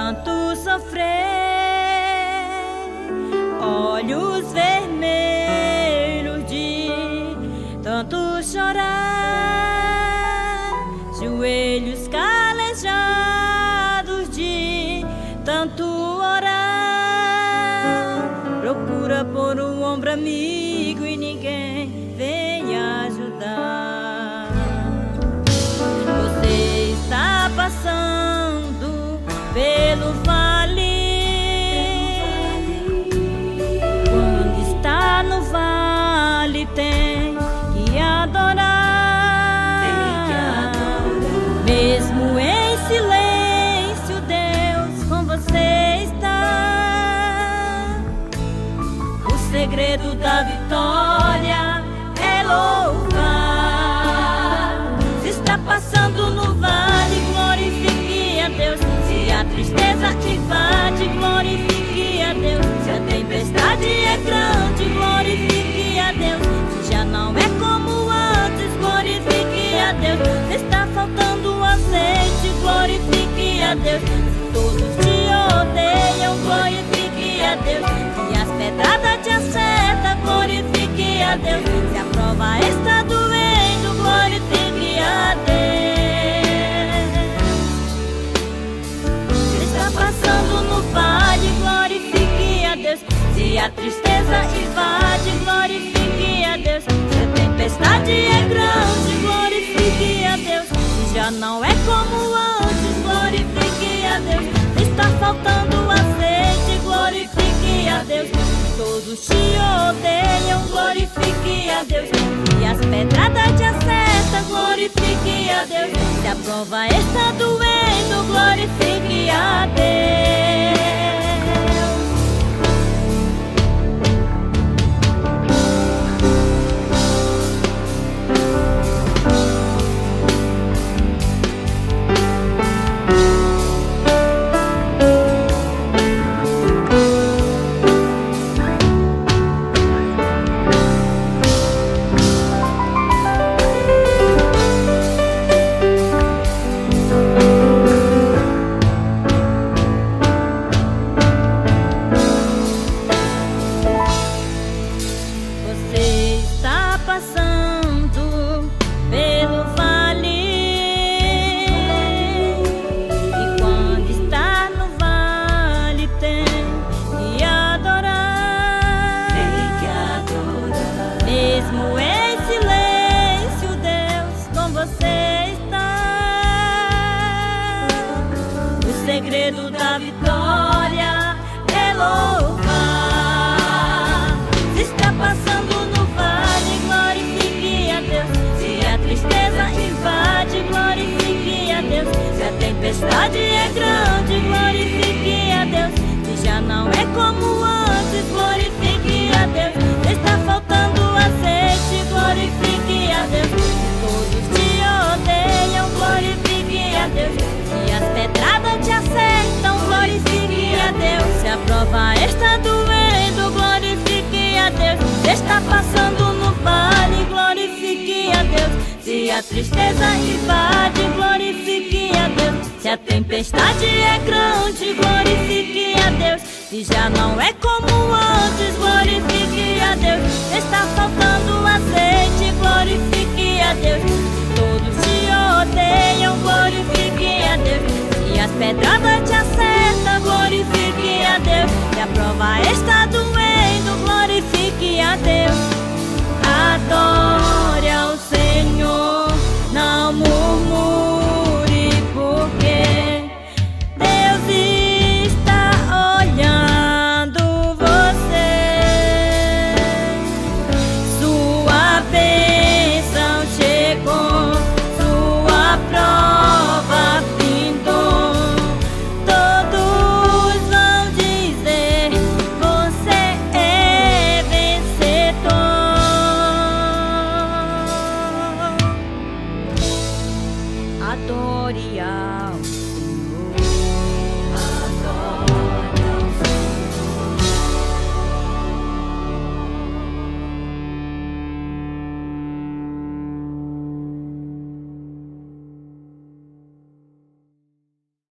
tanto sofrer, olhos vermelhos de tanto chorar, joelhos calejados de tanto orar. Procura por um ombro amigo e ninguém vem ajudar. Você está passando pelo vale. Quando está no vale tem que adorar. Mesmo em silêncio, Deus com você está. O segredo da vitória é louvar. Se está passando no vale, glorifique a Deus. Se a tristeza invade, glorifique a Deus. Se a tempestade é grande, glorifique a Deus. Se já não é como antes, glorifique a Deus. Se está faltando azeite, glorifique a Deus. Se todos te odeiam, glorifique a Deus. Se as pedradas te acertam, glorifique a Deus. Se a prova está doendo, glorifique a Deus. Se está passando no vale, glorifique a Deus. Se a tristeza invade, glorifique a Deus. Se a tempestade é grande, glorifique a Deus. Se já não é como antes, glorifique a Deus. Se está faltando azeite, glorifique a Deus. Se todos te odeiam, glorifique a Deus. Se as pedradas te acertam, glorifique a Deus. Se a prova está doendo, glorifique a Deus. Passando pelo vale, e quando está no vale tem que adorar. Mesmo em silêncio, Deus com você está. O segredo da vitória é louvar. Se está passando no vale, glorifique a Deus. Se a tristeza invade, glorifique a Deus. Se a tempestade é grande, glorifique a Deus. Se já não é como antes, glorifique a Deus. Se está faltando azeite, glorifique a Deus. Se todos te odeiam, glorifique a Deus. Se as pedradas te acertam, glorifique a Deus. Se a prova está doendo, glorifique a Deus. Se está passando no vale, glorifique a Deus. Se a tristeza invade, glorifique a Deus. Se a tempestade é grande, glorifique a Deus. Se já não é como antes, glorifique a Deus. Se está faltando azeite, glorifique a Deus. Se todos te odeiam, glorifique a Deus. Se as pedradas te acertam,